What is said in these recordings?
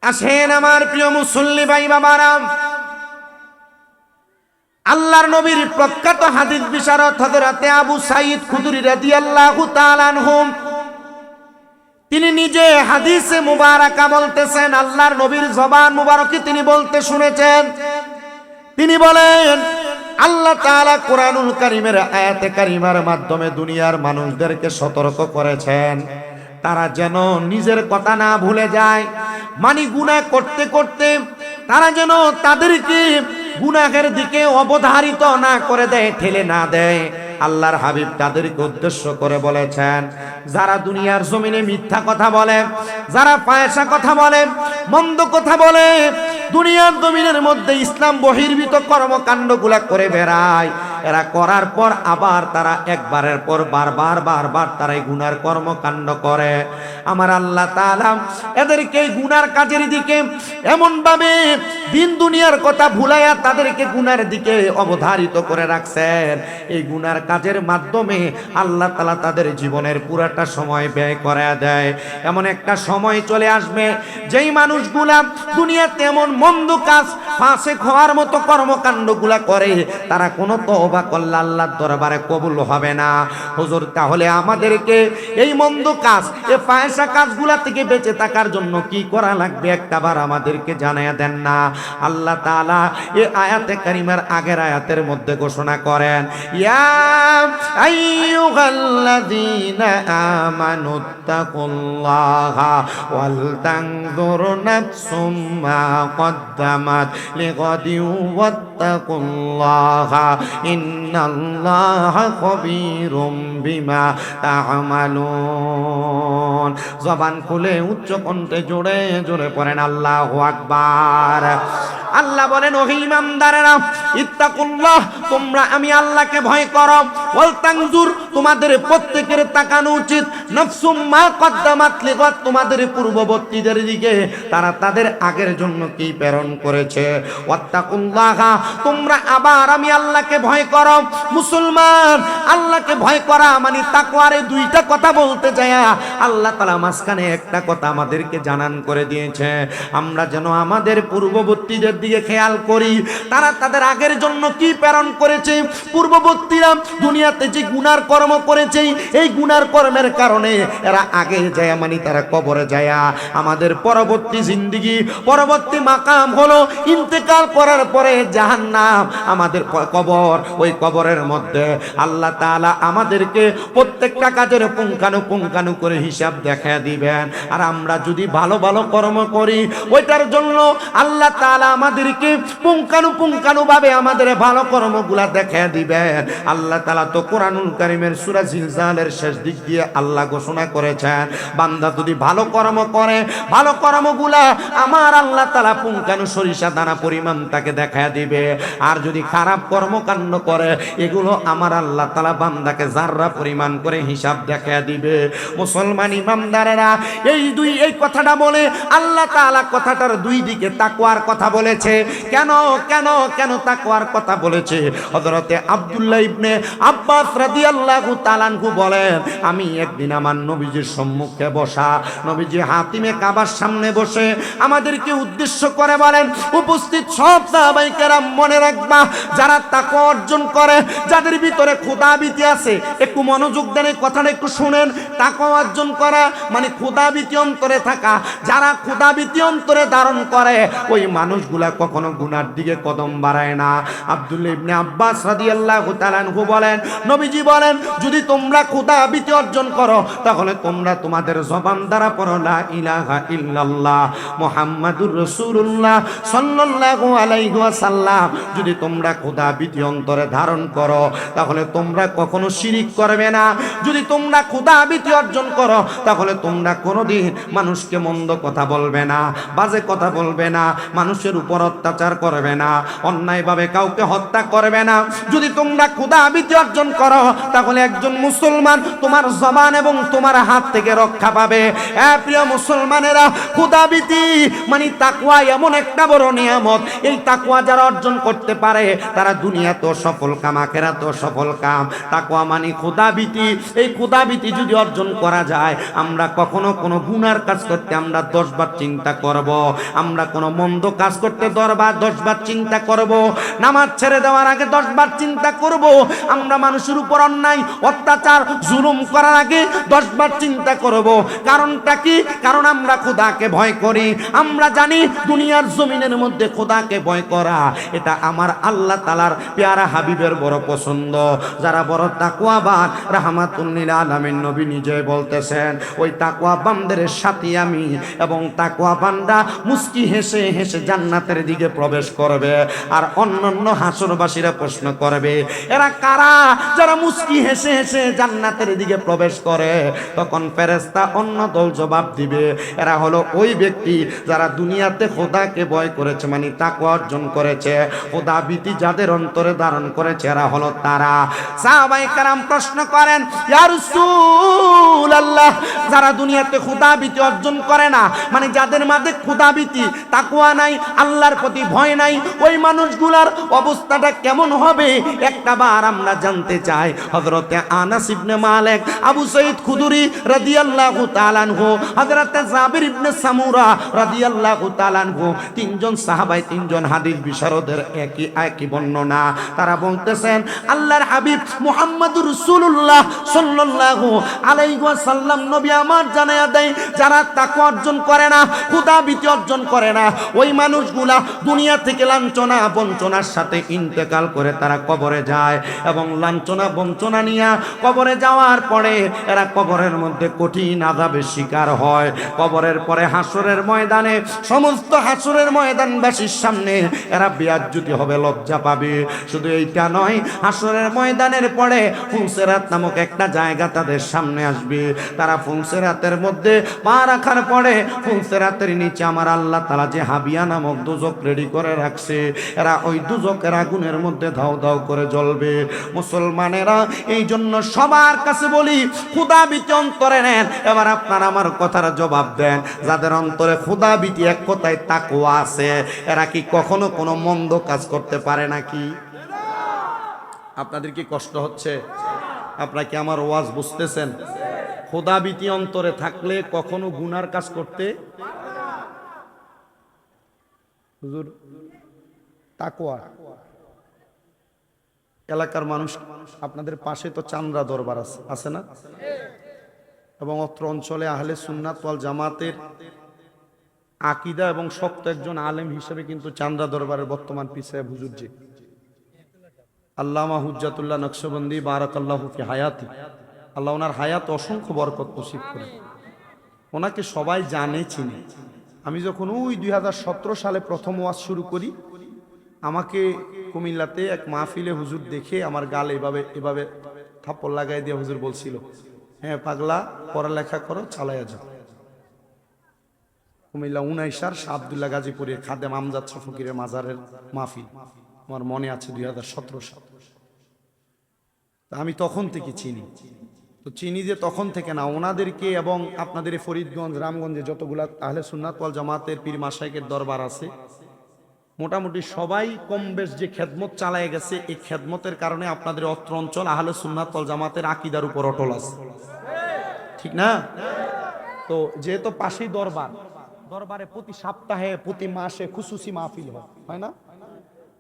আসেন আমার প্রিয় মুসল্লি ভাই বাবারা, আল্লাহর নবীর প্রখ্যাত হাদিস বিশারদ হযরত আবু সাঈদ খুদরি রাদিয়াল্লাহু তাআলা আনহু তিনি নিজে হাদিসে মুবারাকা বলতেছেন, আল্লাহর নবীর জবান মুবারকে তিনি বলতে শুনেছেন। তিনি বলেন, আল্লাহ তাআলা কোরআনুল কারীমের আয়াতে কারিমার মাধ্যমে দুনিয়ার মানুষদেরকে সতর্ক করেছেন তারা যেন নিজের কথা না ভুলে যায়, মানে গুনাহ করতে করতে তারা যেন তাদেরকে গুনাহের দিকে অবধারিত না করে দেয়, ঠেলে না দেয়। আল্লাহর হাবিব তাদেরকে উদ্দেশ্য করে বলেছেন, যারা দুনিয়ার জমিনে মিথ্যা কথা বলে, যারা ফায়সা কথা বলে, মন্দ কথা বলে, দুনিয়ার জমিনের মধ্যে ইসলাম বহির্ভূত কর্মকাণ্ডগুলা করে বেড়ায়, এরা করার পর আবার তারা একবারের পর বারবার তারা এই গুনার কর্মকাণ্ড করে। আমার আল্লাহ তাআলা এদেরকে গুনার কাজের দিকে এমন ভাবে দিন দুনিয়ার কথা ভুলাইয়া তাদেরকে গুনার দিকে অবধারিত করে রাখছেন। এই গুনার কাজের মাধ্যমে আল্লাহ তাআলা তাদের জীবনের পুরাটা সময় ব্যয় করে দেয়। এমন একটা সময় চলে আসবে যেই মানুষগুলা দুনিয়াতে এমন মন্দ কাজ, ফাসিক হওয়ার মতো কর্মকাণ্ডগুলা করে, তারা কোনো তওবা করলে আল্লাহর দরবারে কবুল হবে না। হুজুর, তাহলে আমাদেরকে এই মন্দ কাজ, এই ফায়সা কাজগুলা থেকে বেঁচে থাকার জন্য কি করা লাগবে একটাবার আমাদেরকে জানায়া দেন না। আল্লাহ তাআলা এই আয়াতে কারিমার আগের আয়াতের মধ্যে ঘোষণা করেন, ইয়া আইয়ুহাল্লাযীনা আমানুত্তাকুল্লাহা ওয়াল তানজুর নাফসুম মা কদ্দামাত লিগাদিন ওয়াত্তাকুল্লাহা ইন্নাল্লাহা খবীরুম বিমা তা'মালুন। জবান খুলে উচ্চ কণ্ঠে জোরে জোরে পড়েন আল্লাহু আকবার। আল্লাহ বলেন, ওহে ইমানদারেরা, ইত্তাকুল্লাহ, তোমরা আমি আল্লাহকে ভয় করো, ওয়াল তানজুর, তোমাদের প্রত্যেকের তাকানো উচিত, নাফসুম মা কদ্দামাত লিগাদ, তোমাদের পূর্ববর্তীদের দিকে তারা তাদের আগের জন্য কি প্রেরণ করেছে। ওয়াত্তাকুল্লাহ, তোমরা আবার আমি আল্লাহকে ভয় করো। মুসলমান, আল্লাহকে ভয় করা মানে তাকওয়ার এই দুইটা কথা বলতে যায় আল্লাহ তাআলা মাঝখানে একটা কথা আমাদেরকে জানান করে দিয়েছে, আমরা যেন আমাদের পূর্ববর্তীদের দিকে খেয়াল করি, তারা তাদের আগের জন্য কি প্রেরণ করেছে। পূর্ববর্তীরা দুনিয়াতে যে গুনার কর্ম করেছে, এই গুনার কর্মের কারণে এরা আগে যায়, মানে তারা কবরে যায়। আমাদের পরবর্তী জিন্দেগি, পরবর্তী মাকাম হলো ইন্তেকাল করার পরে জাহান্নাম, আমাদের কবর। ওই কবরের মধ্যে আল্লাহ তাআলা আমাদেরকে প্রত্যেকটা কাজের পুঙ্খানু করে হিসাব দেখা দিবেন। আর আমরা যদি ভালো ভালো কর্ম করি, ওইটার জন্য আল্লাহ তাআলা আমাদেরকে পুঙ্খানু ভাবে আমাদের ভালো কর্মগুলা দেখা দিবেন। আল্লাহ তাআলা তো কোরআনুল কারীমের সূরা জিলজালের শেষ দিক দিয়ে আল্লাহ ঘোষণা করেছেন, বান্দা যদি ভালো কর্ম করে, ভালো কর্মগুলা আমার আল্লাহ তাআলা পুঙ্খানু সরিষা দানা পরিমাণ তাকে দেখা দিবে। আর যদি খারাপ কর্মকাণ্ড করে, এগুলো আমার আল্লাহ তাআলা বান্দাকে জাররা পরিমাণ করে হিসাব দেখা দিবে। মুসলমান ইমানদারেরা, এই কথাটা বলে আল্লাহ তাআলা কথাটার দুই দিকে তাকওয়ার কথা বলেছে। কেন তাকওয়ার কথা বলেছে? হযরতে আব্দুল্লাহ ইবনে আব্বাস রাদিয়াল্লাহু তাআলা আনহু বলেন, আমি একদিন আমার নবীজির সম্মুখে বসা, নবীজি হাতিমে কাবার সামনে বসে আমাদেরকে উদ্দেশ্য করে বলেন, উপস্থিত সব সাহাবায়ে কেরাম মনে রাখবা, যারা তাকওয়া অর্জন করে, যাদের ভিতরে খোদাভীতি আছে, একটু মনোযোগ দেন, এই কথাটা একটু শুনেন। তাকওয়া অর্জন করা মানে খোদাভীতি অন্তরে থাকা। যারা খোদাভীতি অন্তরে ধারণ করে, ওই মানুষগুলা কখনো গুনার দিকে কদম বাড়ায় না। আব্দুল্লাহ ইবনে আব্বাস রাদিয়াল্লাহু তাআলা আনহু বলেন, নবীজি বলেন, যদি তোমরা খোদাভীতি অর্জন করো, তাহলে তোমরা তোমাদের জবান দ্বারা পড়ো লা ইলাহা ইল্লাল্লাহ মুহাম্মাদুর রাসূলুল্লাহ সাল্লাল্লাহু আলাইহি ওয়াসাল্লাম। যদি তোমরা খোদাভীতি অন্তরে ধারণ করো, তাহলে তোমরা কখনো শিরিক করবে না। যদি তোমরা খোদাভীতি অর্জন করো, তাহলে তোমরা কোনোদিন মানুষকে মন্দ কথা বলবে না, বাজে কথা বলবে না, মানুষের উপর অত্যাচার করবে না, অন্যায়ভাবে কাউকে হত্যা করবে না। যদি তোমরা খোদাভীতি অর্জন অর্জন করো, তাহলে একজন মুসলমান তোমার জবান এবং তোমার হাত থেকে রক্ষা পাবে। প্রিয় মুসলমানেরা, খোদাভীতি মানে তাকওয়া এমন একটা বড় নিয়ামত। এই তাকওয়া যারা অর্জন করতে পারে তারা দুনিয়াতেও সফল কাম, আখিরাতেও সফল কাম। তাকওয়া মানে খোদাভীতি। এই খোদাভীতি যদি অর্জন করা যায়, আমরা কখনো কোনো গুনার কাজ করতে আমরা 10 বার চিন্তা করব, আমরা কোনো মন্দ কাজ করতে 10 বার চিন্তা করব, নামাজ ছেড়ে দেওয়ার আগে 10 বার চিন্তা করব, আমরা মানুষের উপর অন্যায় অত্যাচার জুলুম করার আগে 10 বার চিন্তা করব। কারণটা কি? কারণ আমরা খোদাকে ভয় করি। আমরা জানি দুনিয়ার জমিনের মধ্যে খোদাকে ভয় করা এটা আমার আল্লাহ তাআলার পেয়ারা হাবিবের বড় পছন্দ। যারা বড় তাকওয়াবান, রাহমাতুল লিল আলামিন নবী নিজে বলতেছেন, ওই তাকওয়া বান্দাদের সাথে আমি, এবং তাকওয়া বান্দা মুস্কি হেসে হেসে জান্নাতের দিকে প্রবেশ করবে। আর অন্যান্য হাসরবাসীরা প্রশ্ন করবে, এরা কারা যারা মুস্কি হেসে হেসে জান্নাতের দিকে প্রবেশ করে? তখন ফেরেশতা অন্য দল জবাব দিবে, এরা হলো ওই ব্যক্তি যারা দুনিয়াতে খোদাকে ভয় করেছে, মানে তাকওয়া অর্জন করেছে, খোদাভীতি যাদের অন্তরে ধারণ করেছে, এরা হলো তারা। সাহাবায়ে কেরাম প্রশ্ন করেন, ইয়া রাসূলুল্লাহ, যারা দুনিয়াতে খোদাভীতি অর্জন করে না, মানে যাদের মধ্যে খোদাভীতি তাকওয়া নাই, আল্লাহর প্রতি ভয় নাই, ওই মানুষগুলার অবস্থাটা কেমন হবে? একটা বার আমরা জানতে চাই। হযরতে আনাস ইবনে মালিক, আবু সাঈদ খুদরি রাদিয়াল্লাহু তাআলা আনহু, হযরতে জাবির ইবনে সামুরা রাদিয়াল্লাহু তাআলা আনহু, তিনজন সাহাবাই, তিনজন হাদিস বিশারদের একই বর্ণনা। তারা বলতেছেন, আল্লাহর হাবিব মুহাম্মদুর রাসূলুল্লাহ সাল্লাল্লাহু আলাইহি ওয়াসাল্লাম নবী আমার জানায়া দেয়, যারা তাকওয়া অর্জন করে না, খোদাভীতি অর্জন করে না, ওই মানুষগুলা দুনিয়া থেকে লাঞ্ছনা বঞ্চনার সাথে ইন্তেকাল করে তারা কবরে যায়, এবং লাঞ্ছনা বঞ্চনা নিয়ে কবরে যাওয়ার পরে এরা কবরের মধ্যে কঠিন আযাবের শিকার হয়। কবরের পরে হাসরের ময়দানে, সমস্ত হাসরের ময়দানবাসীর সামনে এরা বেয়াজ্জতি হবে, লজ্জা পাবে। শুধু এইটা নয়, হাসরের ময়দানের পরে ফুলসেরাত নামক একটা জায়গা তাদের সামনে আসবে। তারা ফুলসেরাতের মধ্যে পা রাখার পরে ফুলসেরাতের নিচে আমার আল্লাহ তাআলা যে হাবিয়া নামক দুজক রেডি করে রাখছে, এরা ওই দুজকের আগুনের মধ্যে ধাও ধাও করে জ্বলবে। মুসলমানেরা, এই জন্য সবার কাছে বলি, খোদাভীতি অন্তরে নেন। এবার আপনারা আমার কথার জবাব দেন, যাদের অন্তরে খোদাভীতি, এক কথায় তাকওয়া আছে, এরা কি কখনো কোনো মন্দ কাজ করতে পারে নাকি? আপনাদের কি কষ্ট হচ্ছে? আপনারা কি আমার ওয়াজ বুঝতেছেন? খোদাভীতি অন্তরে থাকলে কখনো গুনার কাজ করতে, হুজুর তাকওয়া। এলাকার মানুষ, আপনাদের পাশে তো চান্দ্রা দরবার আছে না? এবং অত্র অঞ্চলে আহলে সুন্নাত ওয়াল জামাতের আকীদা এবং শক্ত একজন আলেম হিসেবে কিন্তু চান্দ্রা দরবারের বর্তমান পিছে হুজুরজি আল্লামা হুজ্জাতুল্লাহ নকশবন্দি বারাকাল্লাহু ফি হায়াতি, আল্লাহ ওনার হায়াত অসংখ্য বরকত নসিব করে। ওনাকে সবাই জানে, চিনে। আমি যখন ওই 2017 সালে প্রথম ওয়াজ শুরু করি, আমাকে কুমিল্লাতে এক মাহফিলে হুজুর দেখে আমার গালে এভাবে থাপ্পড় লাগাই দিয়ে হুজুর বলছিল, হ্যাঁ পাগলা, পড়ালেখা করো, চালাইয়া যাও। কুমিল্লা 19 শাহ আব্দুল্লাহ গাজীপুরের খাদেম আমজাদ শাহ ফকিরের মাজারের মাহফিল, আমার মনে আছে 2017 সাল। আমি তখন থেকে চিনি, তো চিনি যে তখন থেকে না, ওনাদেরকে এবং আপনাদের ফরিদগঞ্জ, রামগঞ্জে যতগুলা আহলে সুন্নাত ওয়াল জামাতের পীর মাশায়েখের দরবার আছে, মোটামুটি সবাই কম বেশ যে খেদমত চালায় গেছে, এই খেদমতের কারণে আপনাদের অত্র অঞ্চল আহলে সুন্নাত ওয়াল জামাতের আকীদার উপর অটল আছে, ঠিক না? তো যেহেতু পাশেই দরবারে প্রতি সপ্তাহে, প্রতি মাসে খুশুসি মাহফিল হয় না?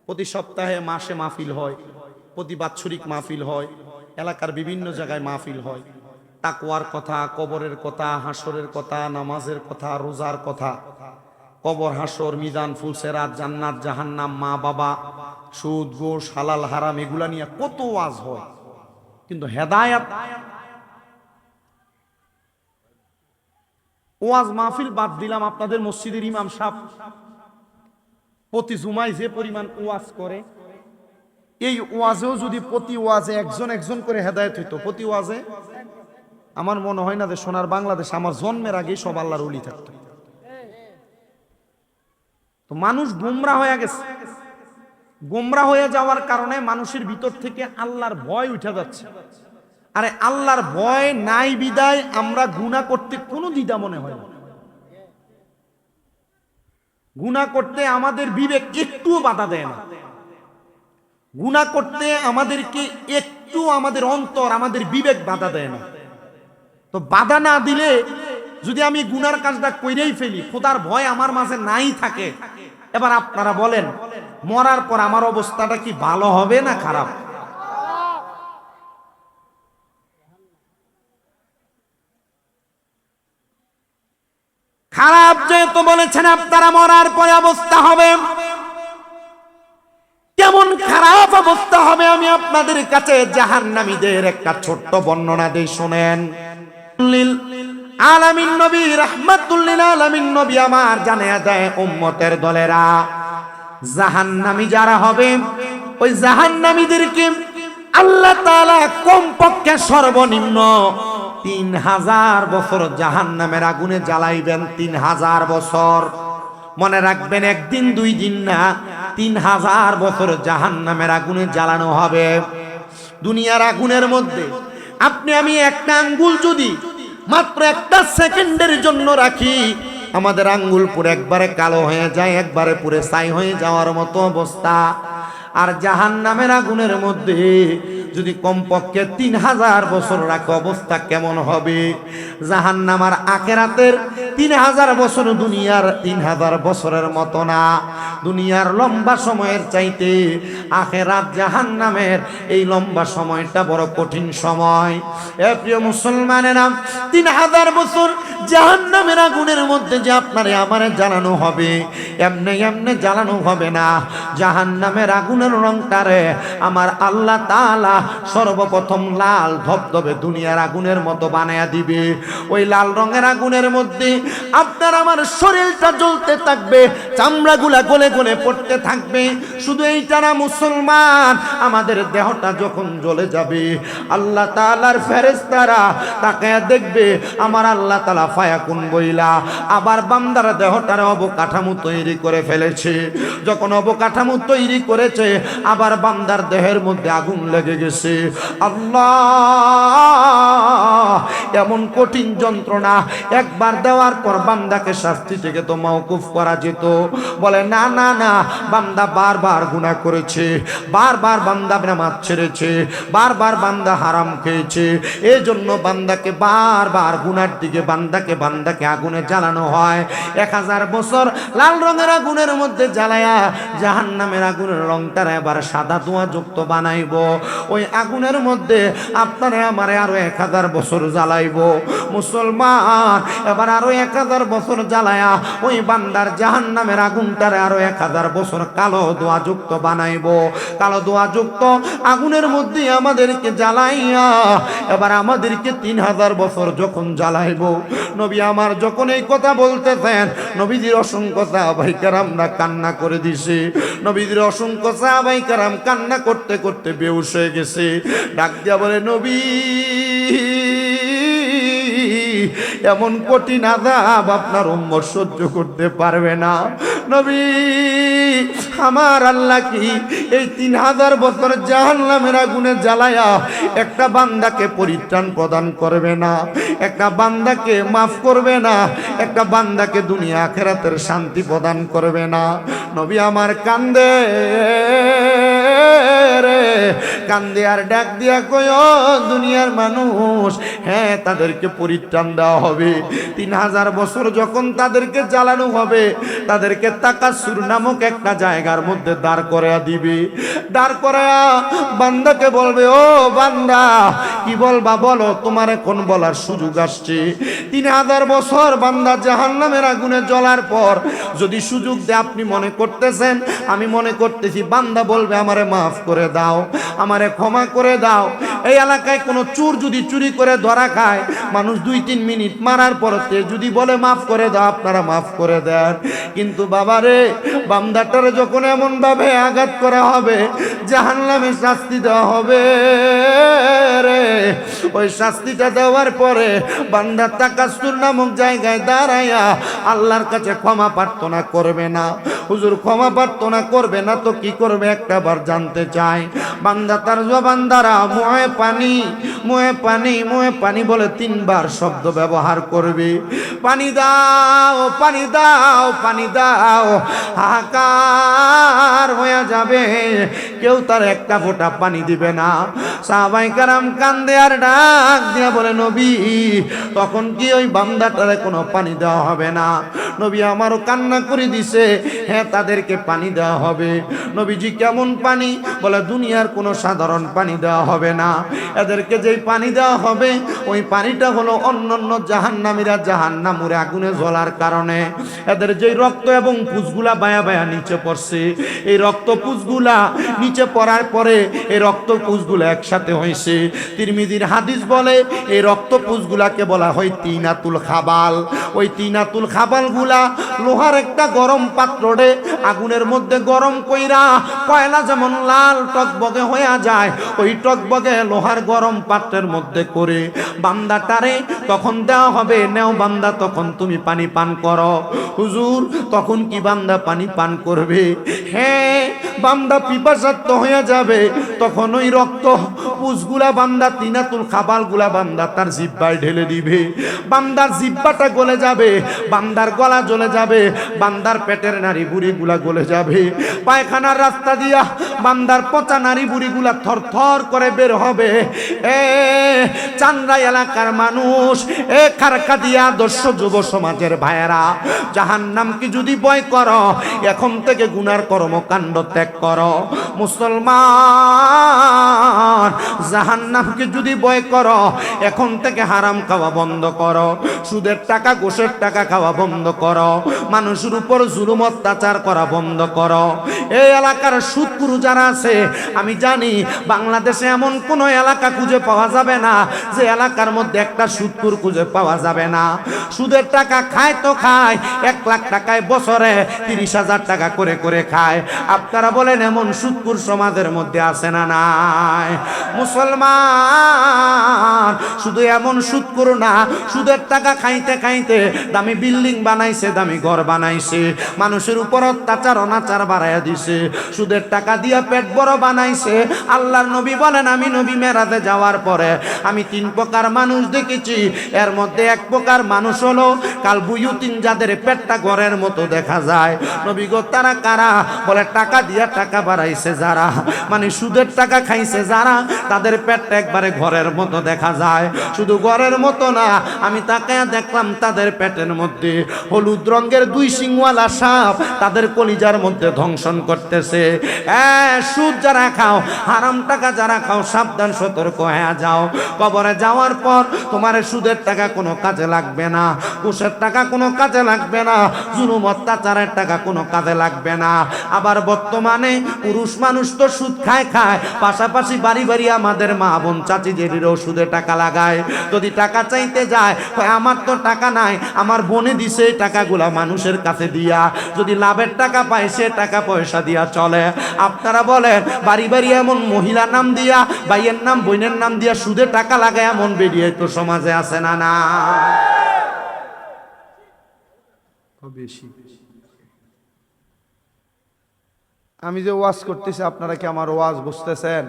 প্রতি সপ্তাহে, মাসে মাহফিল হয়, প্রতি বাৎসরিক মাহফিল হয়, এলাকার বিভিন্ন জায়গায় মাহফিল হয়। তাকওয়ার কথা, কবরের কথা, হাসরের কথা, নামাজের কথা, রোজার কথা, কবর, হাসর, মিজান, ফুলসেরাত, জান্নাত, জাহান্নাম, মা বাবা, সুদ, ঘুষ, হালাল হারাম, এগুলা নিয়ে কত ওয়াজ হয়। কিন্তু হেদায়েত, ওয়াজ মাহফিল বাদ দিলাম, আপনাদের মসজিদের ইমাম সাহেব প্রতি জুমায় যে পরিমাণ ওয়াজ করে, এই ওয়াজেও যদি প্রতি ওয়াজে একজন করে হেদায়েত হইতো, প্রতি ওয়াজে, আমার মনে হয় না যে সোনার বাংলাদেশ আমার জন্মের আগেই সব আল্লাহর ওলি থাকতো। তো মানুষ গুমরা হয়ে গেছে, গোমরা হয়ে যাওয়ার কারণে মানুষের ভিতর থেকে আল্লাহর ভয় উঠে যাচ্ছে। আরে আল্লাহর ভয় নাই বিদায় আমরা গুনাহ করতে কোনো দ্বিধা মনে হয় না। গুনাহ করতে আমাদের বিবেক একটুও বাধা দেয় না। গুনাহ করতে আমাদেরকে একটু আমাদের অন্তর আমাদের বিবেক বাধা দেয় না। তো বাধা না দিলে যদি আমি গুনার কাজটা কইরেই ফেলি, খোদার ভয় আমার মাঝে নাই থাকে, এবার আপনারা বলেন মরার পর আমার অবস্থাটা কি ভালো হবে না খারাপ? খারাপ যেহেতু বলেছেন আপনারা, মরার পরে অবস্থা হবে কেমন খারাপ অবস্থা হবে আমি আপনাদের কাছে জাহান্নামীদের একটা ছোট্ট বর্ণনা দেই, শুনেন। আলামিন নবী রাহমাতুল লিল আলামিন নবী আমার জানিয়ে দেয় উম্মতের দলেরা জাহান্নামী যারা হবে ওই জাহান্নামীদেরকে আল্লাহ তাআলা কমপক্ষে সর্বনিম্ন 3000 বছর জাহান্নামের আগুনে জ্বালাইবেন। 3000 বছর, মনে রাখবেন, একদিন দুই দিন না, 3000 বছর জাহান্নামের আগুনে জ্বালানো হবে। দুনিয়ার আগুনের মধ্যে আপনি আমি একটা আঙ্গুল যদি মাত্র একটা সেকেন্ডের জন্য রাখি, আমাদের আঙ্গুল পুরো একবারে কালো হয়ে যায়, একবারে পুরো ছাই হয়ে যাওয়ার মতো অবস্থা। আর জাহান্নামের আগুনের মধ্যে যদি কমপক্ষে 3000 বছর রাখে অবস্থা কেমন হবে? জাহান্নাম আর আখিরাতের 3000 বছর দুনিয়ার 3000 বছরের মতো না। দুনিয়ার লম্বা সময়ের চাইতে আখিরাত জাহান্নামের এই লম্বা সময়টা বড় কঠিন সময়। এ প্রিয় মুসলমানেরা, 3000 বছর জাহান্নামের আগুনের মধ্যে যে আপনারে আমারে জ্বালানো হবে, এমনি এমনি জ্বালানো হবে না। জাহান্নামের আগুনের রংটারে আমার আল্লাহ তাআলা সর্বপ্রথম লাল ধবধবে দুনিয়ার আগুনের মতো বানায়া দিবে। ওই লাল রঙের আগুনের মধ্যে আপনার আমার শরীরটা জ্বলতে থাকবে, চামড়াগুলা গলে গলে পড়তে থাকবে। শুধু এইটা না মুসলমান, আমাদের দেহটা যখন জ্বলে যাবে আল্লাহ তাআলার ফেরেশতারা তাকায়া দেখবে আমার আল্লাহ তাআলা ফায়াকুন বইলা আবার বান্দার দেহটার অবকাঠামো তৈরি করে ফেলেছে। যখন অবকাঠামো তৈরি করেছে আবার বান্দার দেহের মধ্যে আগুন লেগে গেছে। আল্লাহ, এমন কঠিন যন্ত্রণা একবার দেওয়ার পর বান্দাকে শাস্তি থেকে তো মওকুফ করা যেত। বলে না না না, বান্দা বারবার গুনাহ করেছে, বারবার বান্দা নামাজ ছেড়েছে, বারবার বান্দা হারাম খেয়েছে, এই জন্য বান্দাকে বারবার গুনার দিকে বান্দাকে আগুনে জ্বালানো হয়। 1000 বছর লাল রঙের আগুনের মধ্যে জ্বালায়া জাহান্নামের আগুনের রংটা এবার সাদা ধোঁয়া যুক্ত বানাইব। ওই আগুনের মধ্যে আপনারে আমারে আরো 1000 বছর জ্বালাইব। মুসলমান, এবার আরো 1000 বছর জ্বালায়া ওই বান্দার জাহান্নামের আগুনটারে আরো 1000 বছর কালো ধোঁয়া যুক্ত বানাইব। কালো ধোঁয়া যুক্ত আগুনের মধ্যে আমাদেরকে জ্বালাইয়া এবার আমাদেরকে 3000 বছর যখন জ্বালাইব, নবী আমার যখন এই কথা বলতেছেন নবীজির অসংখ্য সাহাবায়ে কেরামরা কান্না করে দিছে। নবীজির অসংখ্য সাহাবায়ে কেরাম কান্না করতে করতে বেহুশ হয়ে গেছে। ডাক দিয়া বলে, নবী, এমন কঠিন আযাব আপনার উম্মত সহ্য করতে পারবে না। নবী, আমার আল্লাহ কি এই 3000 বছর জাহান্নামের আগুনে জ্বালায়া একটা বান্দাকে পরিত্রাণ প্রদান করবে না? একটা বান্দাকে মাফ করবে না? একটা বান্দাকে দুনিয়া আখিরাতের শান্তি প্রদান করবে না? নবী আমার কান্দে রে, কান্দে আর ডাক দিয়া কয়, দুনিয়ার মানুষ, হ্যাঁ তাদেরকে পরিত্রাণ দেওয়া হবে। 3000 বছর যখন তাদেরকে জ্বালানো হবে, তাদেরকে তাকাসুর নামক একটা জায়গার মধ্যে দাঁড় করায়া দিবে। দাঁড় করায়া বান্দাকে বলবে, ও বান্দা, কি বলবা বলো, তোমার এখন বলার সুযোগ আসছে। 3000 বছর বান্দা জাহান্নামের আগুনে জ্বলার পর যদি সুযোগ দেয়, আপনি মনে করতেছেন, আমি মনে করতেছি বান্দা বলবে আমারে মাফ করে দাও, আমারে ক্ষমা করে দাও। এই এলাকায় কোনো চোর যদি চুরি করে ধরা খায়, মানুষ 2-3 মিনিট মারার পরতে যদি বলে মাফ করে দাও, আপনারা মাফ করে দেন। কিন্তু বাবারে, বান্দাটারে যখন এমন ভাবে আঘাত করা হবে, জাহান্নামে শাস্তি দেওয়া হবে রে, ওই শাস্তিটা দেওয়ার পরে বান্দা তাকাসুর নামক জায়গায় দাঁড়ায়া আল্লাহর কাছে ক্ষমা প্রার্থনা করবে না। হুজুর ক্ষমা প্রার্থনা করবে না তো কি করবে একটা বার জানতে চাই। বান্দা তার জবান দ্বারা মুয়ে পানি মুয়ে পানি মুয়ে পানি বলে 3 বার শব্দ ব্যবহার করবে। পানি দাও পানি দাও পানি দাও, হাহাকার হয়ে যাবে, কেউ তার একটা ফোঁটা পানি দিবে না। সাহাবায়ে কেরাম কান্দে আর ডাক দিয়া বলে নবী তখন কি ওই বান্দাটারে কোনো পানি দেওয়া হবে না? নবী আমারও কান্না করে দিছে, হ্যাঁ তাদেরকে পানি দেওয়া হবে। নবীজি কেমন পানি? বলে দুনিয়ার কোনো সাধারণ পানি দেওয়া হবে না, এদেরকে যেই পানি দেওয়া হবে ওই পানিটা হলো অন্যান্য জাহান্নামীরা জাহান্নামের আগুনে জ্বলার কারণে এদের যেই রক্ত এবং পুঁজগুলা বায়া বায়া নিচে পড়ছে, এই রক্ত পুঁজগুলা নিচে পড়ার পরে এই রক্ত পুঁজগুলা একসাথে হয়েছে। তিরমিজির হাদিস বলে এই রক্ত পুঁজগুলাকে বলা হয় তিনাতুল খাবাল। ওই তিনাতুল খাবালগুলা লোহার একটা গরম পাত্রে আগুনের মধ্যে গরম কইরা কয়লা যেমন লাল টকবগে হয়ে যায়, ওই টকবগে লোহার গরম পাত্রের মধ্যে করে বান্দাটারে তখন দেওয়া হবে, নেও বান্দা তখন তুমি পানি পান করো। হুজুর তখন কি বান্দা পানি পান করবে? হ্যাঁ বান্দা পিপাসার্ত হয়ে যাবে, তখন ওই রক্ত পুষগুলা বান্দা তিনাতুল খাবালগুলা বান্দা তার জিহ্বায় ঢেলে দিবে। বান্দার জিহ্বাটা গলে যাবে, বান্দার গলা জ্বলে যাবে, বান্দার পেটের নাড়ি বুড়িগুলা গলে যাবে, পায়খানার রাস্তা দিয়া বান্দার পচা নাড়ি বুড়িগুলা থরথর করে বের হবে। এ চান্দ্রা এলাকার মানুষ, এ খারকাদিয়া আদর্শ যুব সমাজের ভাইয়েরা, জাহান্নামকে যদি ভয় করো এখন থেকে গুনার কর্মকাণ্ড ত্যাগ করো। মুসলমান জাহান্নামকে যদি ভয় করো এখন থেকে হারাম খাওয়া বন্ধ করো, সুদের টাকা ঘুষের টাকা খাওয়া বন্ধ করো, মানুষের উপর জুলুম অত্যাচার করা বন্ধ করো। এই এলাকার সুদখোর যারা আছে আমি জানি বাংলাদেশে এমন কোন এলাকা খুঁজে পাওয়া যাবে না যে এলাকার মধ্যে একটা সুদখোর খুঁজে পাওয়া যাবে না। সুদের টাকা খায় তো খায়, 1 লাখ টাকায় বছরে 30,000 টাকা করে করে খায়। আপনারা বলেন এমন সুদখোর সমাজের মধ্যে আছে না নাই? মুসলমান শুধু এমন সুদখোর না, সুদের টাকা খাইতে খাইতে দামি বিল্ডিং বানাইছে, দামি ঘর বানাইছে, মানুষের উপর অত্যাচার অনাচার বাড়াইয়া দিছে, সুদের টাকা দিয়া পেট বড় বানাইছে। আল্লাহর নবী বলেন আমি নবী মেরাজে যাওয়ার পরে আমি 3 প্রকার মানুষ দেখেছি, এর মধ্যে 1 প্রকার মানুষ হলো কাল বুয়ুতিন, যাদের পেটটা ঘরের মতো দেখা যায়। নবী গো তারা কারা? বলে টাকা দিয়া টাকা বাড়াইছে যারা, মানে সুদের টাকা খাইছে যারা, তাদের পেটটা একবারে ঘরের মতো দেখা যায়। শুধু ঘরের মতো না, আমি তাকায়া দেখলাম তাদের পেটের মধ্যে হলুদ রঙের 2 সিংওয়ালা সাপ তাদের কলিজার মধ্যে ধ্বংসন করতেছে। সুদ যারা খাও, হারাম টাকা যারা খাও, সাবধান সতর্ক হয়ে যাও। কবরে যাওয়ার পর তোমার সুদের টাকা কোনো কাজে লাগবে না, ঘুষের টাকা কোনো কাজে লাগবে না, জুলুম অত্যাচারের টাকা কোনো কাজে লাগবে না। আবার বর্তমানে পুরুষ মানুষ তো সুদ খায় খায়, পাশাপাশি বাড়ি বাড়ি আমাদের মা বোন চাচিদেরও সুদে টাকা লাগায়। যদি টাকা চাইতে যায় আমার তো টাকা নাই, আমার বোনে দিছে এই টাকাগুলা মানুষের কাছে দিয়া, যদি লাভের টাকা পায় সে টাকা পয়সা দিয়া চলে। আপনারা বলেন বাড়ি বাড়ি এমন মহিলা নাম দিয়া, ভাইয়ের নাম বোনের নাম দিয়া সুদে টাকা লাগায় এমন বেরিয়ে তো সমাজে আছে না না? বেশি আমি যে ওয়াজ করতেছি আপনারা কি আমার ওয়াজ বুঝতেছেন?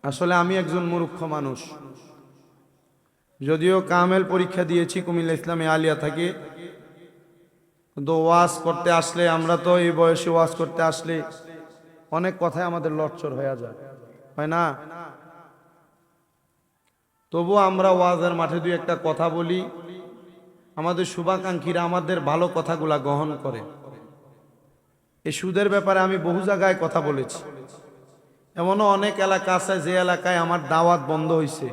আসলে আমি একজন মূর্খ মানুষ, যদিও কামেল পরীক্ষা দিয়েছি কুমিল্লা ইসলামী আলিয়া থেকে, কিন্তু ওয়াজ করতে আসলে, আমরা তো এই বয়সে ওয়াজ করতে আসলে অনেক কথাই আমাদের লটচর হয়ে যায়, হয় না? তবু আমরা ওয়াজের মাঠে 2-1টা কথা বলি, আমাদের শুভাকাঙ্ক্ষীরা আমাদের ভালো কথাগুলা গ্রহণ করে। এই সুদের ব্যাপারে আমি বহু জায়গায় কথা বলেছি, এমনও অনেক এলাকা আছে যে এলাকায় আমার দাওয়াত বন্ধ হয়েছে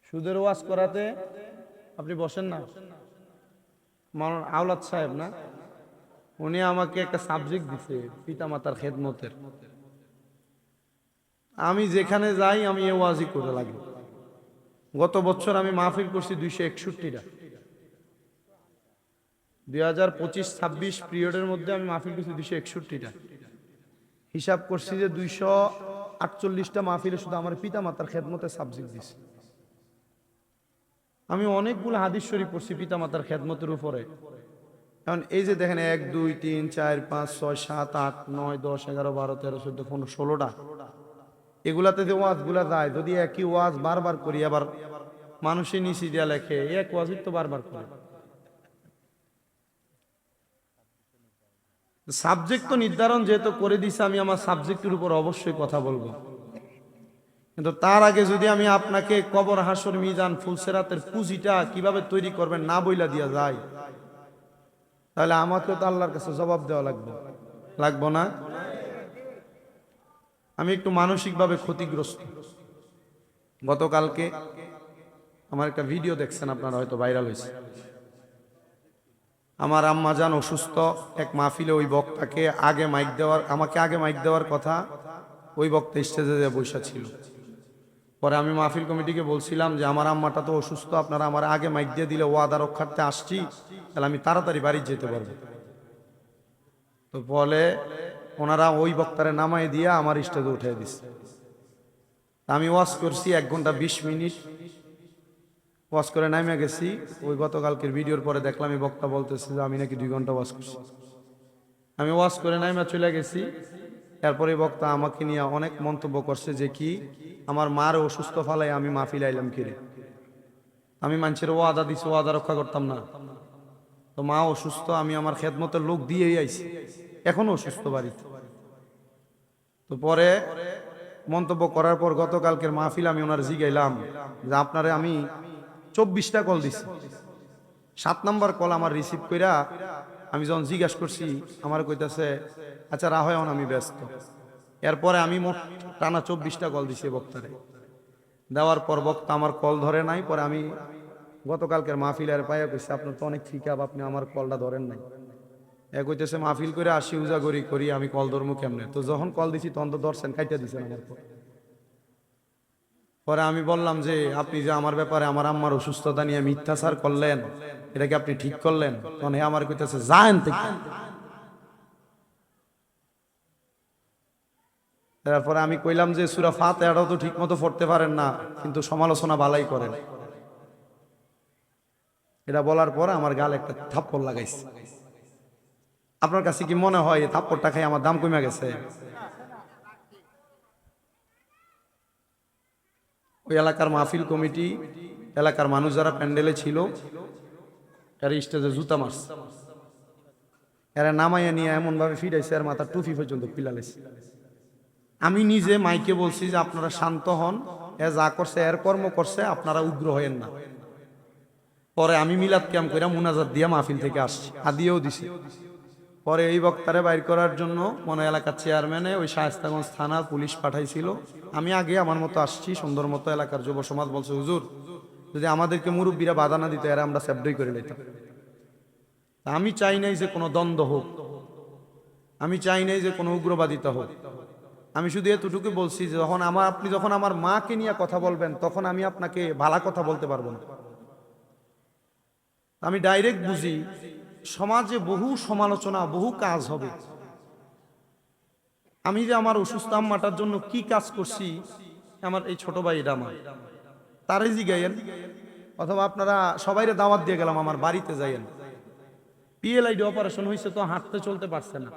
সুদের ওয়াজ করাতে। আপনি বসেন না, মাওলানা আওলাদ সাহেব না, উনি আমাকে একটা সাবজেক্ট দিছে পিতামাতার খেদমতের। আমি যেখানে যাই আমি এ ওয়াজই করে লাগি। গত বছর আমি মাহফিল করছি 261টা, 2025-26 পিরিয়ডের মধ্যে আমি মাহফিল করছি 261টা। হিসাব করছি যে 248টা মাহফিলে শুধু আমার পিতামাতার খেদমতের সাবজেক্ট দিছে। আমি অনেকগুলো হাদিস শরীফ পড়ছি পিতামাতার খেদমতের উপরে। কারণ এই যে দেখেন 1 2 3 4 5 6 7 8 9 10 11 12 13 14 15 16টা, এগুলাতে যে ওয়াজগুলা যায়, যদি একই ওয়াজ বারবার করি, আবার মানুষে নিচে দিয়া লেখে এক ওয়াজই তো বারবার করে। সাবজেক্ট তো নির্ধারণ যেহেতু করে দিছে, আমি আমার সাবজেক্টের উপর অবশ্যই কথা বলবো। কিন্তু তার আগে যদি আমি আপনাকে কবর হাসর মিজান ফুলসেরাতের পুঁজিটা কিভাবে তৈরি করবেন না বইলা দিয়া যায়, তাহলে আমাকেও তো আল্লাহর কাছে জবাব দেওয়া লাগবো না? আমি একটু মানসিকভাবে ক্ষতিগ্রস্ত। গতকালকে আমার একটা ভিডিও দেখছেন আপনারা, হয়তো ভাইরাল হয়েছে। আমার আম্মা জান অসুস্থ, এক মাহফিলে ওই বক্তাকে আমাকে আগে মাইক দেওয়ার কথা, ওই বক্তা স্টেজে বসা ছিল। পরে আমি মাহফিল কমিটিকে বলছিলাম যে আমার আম্মাটা তো অসুস্থ, আপনারা আমার আগে মাইক দিয়ে দিলে ওয়াদা রক্ষার্থে আসছি, তাহলে আমি তাড়াতাড়ি বাড়ি যেতে পারবো। তো বলে ওনারা ওই বক্তারে নামাই দিয়ে আমার স্টেজে উঠে দিচ্ছে। আমি ওয়াজ করছি 1 ঘন্টা 20 মিনিট, ওয়াজ করে নামে গেছি। ওই গতকালকের ভিডিওর পরে দেখলাম এই বক্তা বলতেছে যে আমি নাকি 2 ঘন্টা ওয়াজ করছি। আমি ওয়াজ করে নামে চলে গেছি। এরপরে বক্তা আমাকে নিয়ে অনেক মন্তব্য করছে যে কি আমার মার অসুস্থ ফালাই আমি মাহফিল আইলাম কিরে, আমি মানুষের ওয়াদা দিছি, ওয়াদা রক্ষা করতাম না। তো মা অসুস্থ, আমি আমার খেদমতের লোক দিয়েই আইছি, এখনো অসুস্থ বাড়িতে। তো পরে মন্তব্য করার পর গতকালকের মাহফিল আমি ওনার জিগাইলাম যে আপনারে আমি 24টা কল দিছি, 7 নম্বর কল আমার রিসিভ কইরা আমি যখন জিজ্ঞাসা করছি আমার কইতাছে আচ্ছা রাহয়ন আমি ব্যস্ত। এরপরে আমি মোট টানা 24টা কল দিছি বক্তারে। দেওয়ার পর বক্তা আমার কল ধরে নাই। পরে আমি গতকালকের মাহফিলের পাইয়া কইছি আপনার তো অনেক ঠিক আপনি আমার কলটা ধরেন নাই। এক কইতেছে মাহফিল করে আসি উজাগরি করি, আমি কল ধরমু কেমনে? তো যখন কল দিছি তখন তো ধরছেন, কাইটা দিছেন আমার কল। পরে আমি বললাম যে আপনি যে আমার ব্যাপারে আমার আম্মার অসুস্থতা নিয়ে মিথ্যাচার করলেন, এটা কি আপনি ঠিক করলেন? তখন হে আমার কইতেছে যান থেকে। তারপরে আমি কইলাম যে সূরা ফাতিহাটাও তো ঠিক মতো পড়তে পারেন না, কিন্তু সমালোচনা ভালাই করেন। এটা বলার পর আমার গালে একটা থাপ্পড় লাগাইছে। আপনার কাছে কি মনে হয় থাপ্পড়টা খাই আমার দাম কমে গেছে? ওই এলাকার মাহফিল কমিটি, এলাকার মানুষ যারা প্যান্ডেলে ছিল, এর স্টেজে জুতা মারছে, এরা নামাইয়া নিয়ে এমন ভাবে ফিরাইছে আর মাথার টুপি পর্যন্ত পিলাইছে। আমি নিজে মাইকে বলছি যে আপনারা শান্ত হন, এ যা করছে এর কর্ম করছে, আপনারা উগ্র হয়েন না। পরে আমি মিলাদ ক্যাম্প করে মুনাজাত দিয়া মাহফিল থেকে আসছি, আদিয়েও দিছি। পরে এই বক্তারে বাইর করার জন্য মনে এলাকার চেয়ারম্যানে ওই শায়েস্তাগঞ্জ থানা পুলিশ পাঠাইছিল। আমি আগে আমার মতো আসছি সুন্দর মতো, এলাকার যুব সমাজ বলছে হুজুর যদি আমাদেরকে মুরব্বীরা বাধা না দিত এরা আমরা সেফডই করে নিতাম। আমি চাই নাই যে কোনো দ্বন্দ্ব হোক, আমি চাই নাই যে কোনো উগ্রবাদিতা হোক। আমি শুধু এতটুকু বলছি যে আপনি যখন আমার মাকে নিয়ে কথা বলবেন তখন আমি আপনাকে ভালো কথা বলতে পারবো না। আমি ডাইরেক্ট বুঝি সমাজে বহু সমালোচনা, বহু কাজ হবে। আমি যে আমার অসুস্থ আম্মাটার জন্য কি কাজ করছি, আমার এই ছোট ভাই এটা আমার, তারে জিগাইয়েন, অথবা আপনারা সবাইরে দাওয়াত দিয়ে গেলাম আমার বাড়িতে যাইয়েন। পিএলআইডি অপারেশন হয়েছে, তো হাঁটতে চলতে পারছে না।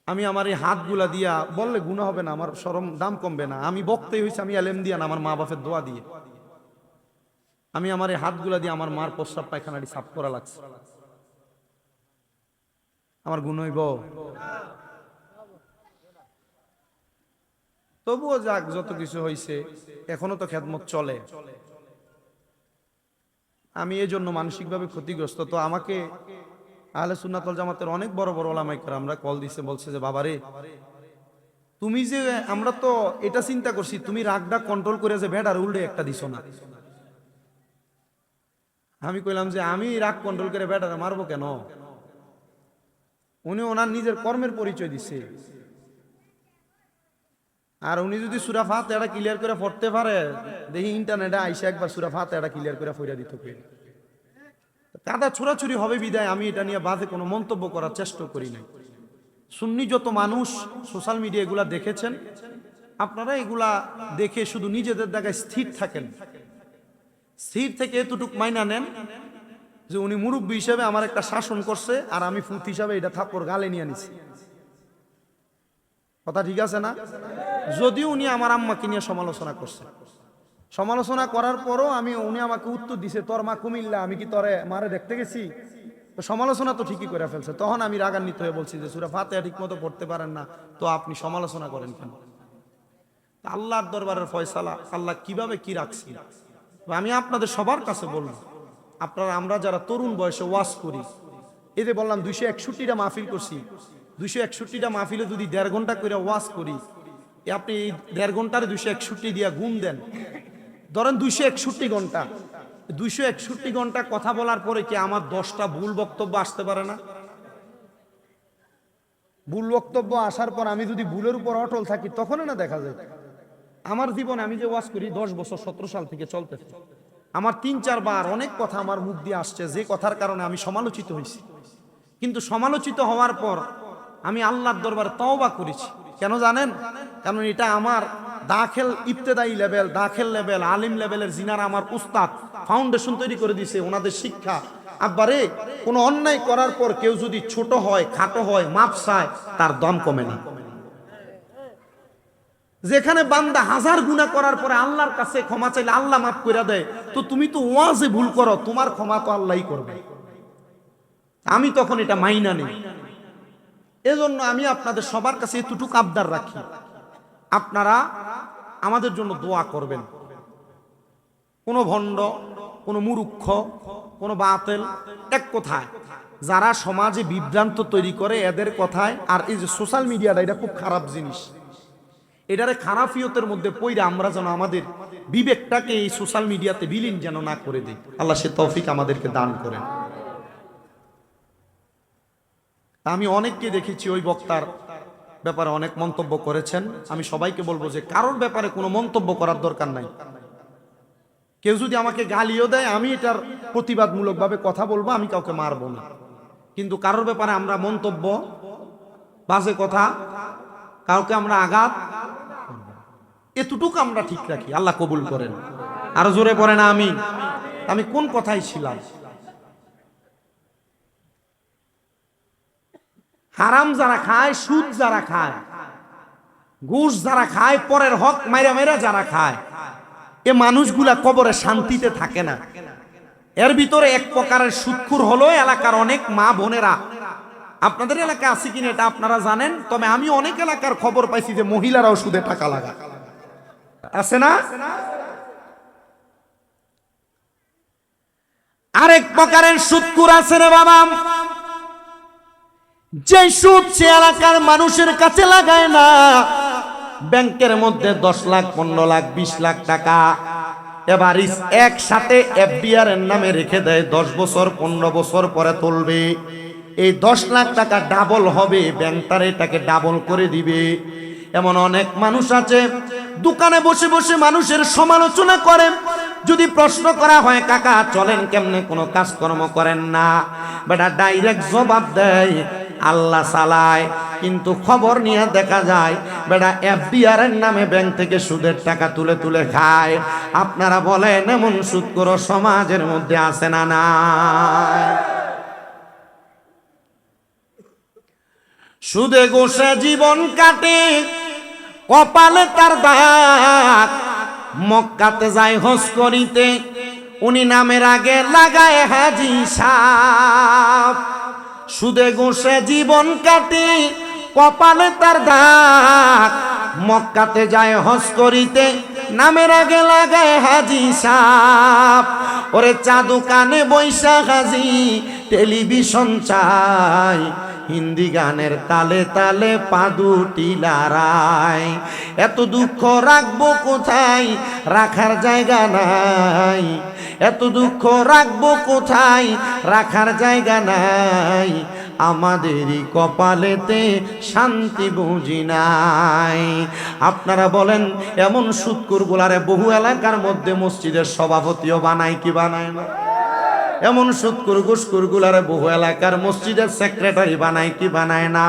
আমি আমার এই হাতগুলা দিয়া বললে গুনাহ হবে না, আমার শরম দাম কমবে না। আমি বক্তাই হয়েছে আমি এলেম দিয়া না, আমার মা বাপের দোয়া দিয়ে। আমি আমার এই হাতগুলা দিয়ে আমার মার প্রস্রাব পায়খানাটি সাফ করা লাগছে, আমার গুণ হইব? তবুও যাক, যত কিছু হয়েছে এখনো তো খেদমত চলে। আমি এই জন্য মানসিকভাবে ক্ষতিগ্রস্ত। তো আমাকে আহলে সুন্নাত ওয়াল জামাতের অনেক বড় বড় ওলামায়ে কেরামরা কল দিছে, বলছে যে বাবারে তুমি যে, আমরা তো এটা চিন্তা করছি তুমি রাগটা কন্ট্রোল করে যে ভেড়ার উল্টে একটা দিছো না। আমি কইলাম যে আমি রাগ কন্ট্রোল করে ভেড়ারে মারবো কেন? উনি ওনার নিজের কর্মের পরিচয় দিছে। আর উনি যদি সূরা ফাতিহাটা ক্লিয়ার করে পড়তে পারে, দেখি ইন্টারনেটে আইসা একবার সূরা ফাতিহাটা ক্লিয়ার করে পড়া দিত। কাদা ছোড়াছুরি হবে বিদায় আমি এটা নিয়ে বাজে কোনো মন্তব্য করার চেষ্টা করি নাই। সুন্নি যত মানুষ সোশ্যাল মিডিয়া এগুলা দেখেছেন, আপনারা এগুলা দেখে শুধু নিজেদের জায়গায় স্থির থাকেন। স্থির থেকে এতটুক মাইনা নেন যে উনি মুরব্বী হিসেবে আমার একটা শাসন করছে, আর আমি ফুত হিসাবে এটা থাপ্পড় গালে নিয়ে নিছি। কথা ঠিক আছে না? যদিও উনি আমার আম্মাকে নিয়ে সমালোচনা করছে, সমালোচনা করার পরও উনি আমাকে উত্তর দিছে, তোর মা কুমিল্লা, আমি কি তোরে মারে দেখতে গেছি? তো সমালোচনা তো ঠিকই করে ফেলছে। তখন আমি রাগান্বিত হয়ে বলছি যে সূরা ফাতিহা ঠিক মতো পড়তে পারেন না, তো আপনি সমালোচনা করেন কেন? আল্লাহর দরবারের ফয়সালা আল্লাহ কিভাবে কি রাখছি। আমি আপনাদের সবার কাছে বলবো, আমরা যারা তরুণ বয়সে ওয়াজ করি, এই যে বললাম 261টা মাহফিল করছি, 261টা মাহফিলে যদি 1.5 ঘন্টা করে ওয়াজ করি, আপনি এই 1.5 ঘন্টার 261 দিয়া গুণ দেন, ধরেন 261 ঘন্টা, 261 ঘন্টা কথা বলার পরে কি আমার 10টা ভুল বক্তব্য আসতে পারে না? ভুল বক্তব্য আসার পর আমি যদি ভুলের উপর অটল থাকি, তখন না দেখা যায়। আমার জীবনে আমি যে ওয়াজ করি 10 বছর 17 সাল থেকে চলতেছে, আমার 3-4 বার অনেক কথা আমার মুখ দিয়ে আসছে, যে কথার কারণে আমি সমালোচিত হয়েছি। কিন্তু সমালোচিত হওয়ার পর আমি আল্লাহর দরবারে তওবা করেছি। কেন জানেন? কারণ এটা আমার দাখিল ইবতেদায়ী লেভেল, দাখিল লেভেল, আলিম লেভেলের জিনারা আমার উস্তাদ ফাউন্ডেশন তৈরি করে দিয়েছে, ওনাদের শিক্ষা। আব্বারে কোনো অন্যায় করার পর কেউ যদি ছোট হয়, খাটো হয়, মাপ চায়, তার দম কমে না। যেখানে বান্দা 1000 গুনাহ করার পরে আল্লাহর কাছে ক্ষমা চাইলে আল্লাহ মাফ করে দেয়, তো তুমি তো ওয়াজে ভুল করো, তোমার ক্ষমা তো আল্লাহই করবে। আমি তখন এটা মাইনা নেই। এজন্য আমি আপনাদের সবার কাছে এতটুকু আবদার রাখি, আপনারা আমাদের জন্য দোয়া করবেন। কোনো ভণ্ড, কোনো মুরুক্ষ, কোনো বাতিল, এক কথায় যারা সমাজে বিভ্রান্ত তৈরি করে, এদের কথায়। আর এই যে সোশ্যাল মিডিয়াটা, এটা খুব খারাপ জিনিস। এটারে খারাফিয়তের মধ্যে পইরা আমরা যেন আমাদের বিবেকটাকে এই সোশ্যাল মিডিয়াতে বিলীন যেন না করে দিই। আল্লাহ সে তৌফিক আমাদেরকে দান করেন। আমি অনেককে দেখেছি ওই বক্তার ব্যাপারে অনেক মন্তব্য করেছেন। আমি সবাইকে বলবো যে কারোর ব্যাপারে কোনো মন্তব্য করার দরকার নাই। কেউ যদি আমাকে গালিও দেয়, আমি এটার প্রতিবাদমূলকভাবে কথা বলবো, আমি কাউকে মারবো না। কিন্তু কারোর ব্যাপারে আমরা মন্তব্য, বাজে কথা, কাউকে আমরা আঘাত, এতটুকু আমরা ঠিক রাখি। আল্লাহ কবুল করেন। আরো জোরে পড়ে না আমিন। আমি কোন কথাই ছিলাম? হারাম যারা খায়, সুদ যারা খায়, ঘুষ যারা খায়, পরের হক মাইরা মাইরা যারা খায়, এ মানুষগুলা কবরে শান্তিতে থাকে না। এর ভিতরে এক প্রকারের সুদখোর হলো এলাকার অনেক মা বোনেরা। আপনাদের এলাকা আছে কিনা এটা আপনারা জানেন, তবে আমি অনেক এলাকার খবর পাইছি যে মহিলারাও সুদে টাকা লাগায়, আছে না? আরেক প্রকারের সুদখোর আছে রে বাবা, যে সুদ সে এলাকার মানুষের কাছে লাগায় না। ব্যাংকের মধ্যে 10 লাখ, 15 লাখ, 20 লাখ টাকা এবার একসাথে এফডিআর এর নামে রেখে দেয়, 10 বছর 15 বছর পরে তুলবে। এই 10 লাখ টাকা ডাবল হবে, ব্যাংক তার এটাকে ডাবল করে দিবে। এমন অনেক মানুষ আছে দোকানে বসে বসে মানুষের সমালোচনা করে। যদি প্রশ্ন করা হয়, কাকা চলেন কেমনে, কোনো কাজকর্ম করেন না, বেটা ডাইরেক্ট জবাব দেয় আল্লাহ চালায়। কিন্তু খবর নিয়ে দেখা যায় বেটা এফডিআর এর নামে ব্যাংক থেকে সুদের টাকা তুলে তুলে খায়। আপনারা বলেন এমন সুদখোর সমাজের মধ্যে আছে না নাই? সুদে গোসে জীবন কাটে, কপালে তার দাগ। মক্কাতে যায় হজ করিতে, উনি নামের আগে লাগায় হাজি সাহেব। সুদে গোসে জীবন কাটে, কপালে তার দাগ। মক্কাতে যায় হজ করিতে, নামের আগে লাগায় হাজি সাহেব। ওরে চা দোকানে বৈশা হাজি, টেলিভিশন চাই, হিন্দি গানের তালে তালে পা দুটি লড়াই। এত দুঃখ রাখবো কোথায়, রাখার জায়গা নাই। এত দুঃখ রাখবো কোথায়, রাখার জায়গা নাই। আমাদেরই কপালেতে শান্তি বুঝি নাই। আপনারা বলেন এমন সুদখোর গুলারে বহু এলাকার মধ্যে মসজিদের সভাপতিও বানায় কি বানায় না? এমন সুদকুর ঘুষকুর গুলারে বহু এলাকার মসজিদের সেক্রেটারি বানায় কি বানায় না?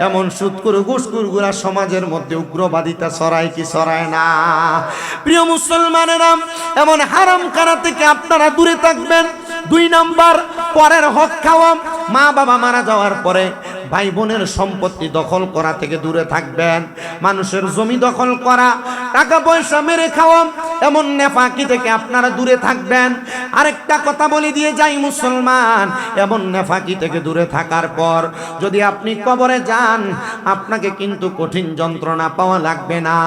এমন সুদকুর ঘুষকুর গুলা সমাজের মধ্যে উগ্রবাদিতা ছড়ায় কি ছড়ায় না? প্রিয় মুসলমানেরা, এমন হারাম কারা থেকে আপনারা দূরে থাকবেন। 2 নাম্বার, পরের হক খাওয়া। মা বাবা মারা যাওয়ার পরে ভাই বোনের সম্পত্তি দখল করা থেকে দূরে থাকবেন। মানুষের জমি দখল করা, টাকা পয়সা মেরে খাওয়া, এমন নেফাকি থেকে আপনারা দূরে থাকবেন। আরেকটা কথা বলে দিয়ে যাই মুসলমান, এমন নেফাকি থেকে দূরে থাকার পর যদি আপনি কবরে যান, আপনাকে কিন্তু কঠিন যন্ত্রণা পাওয়া লাগবে না।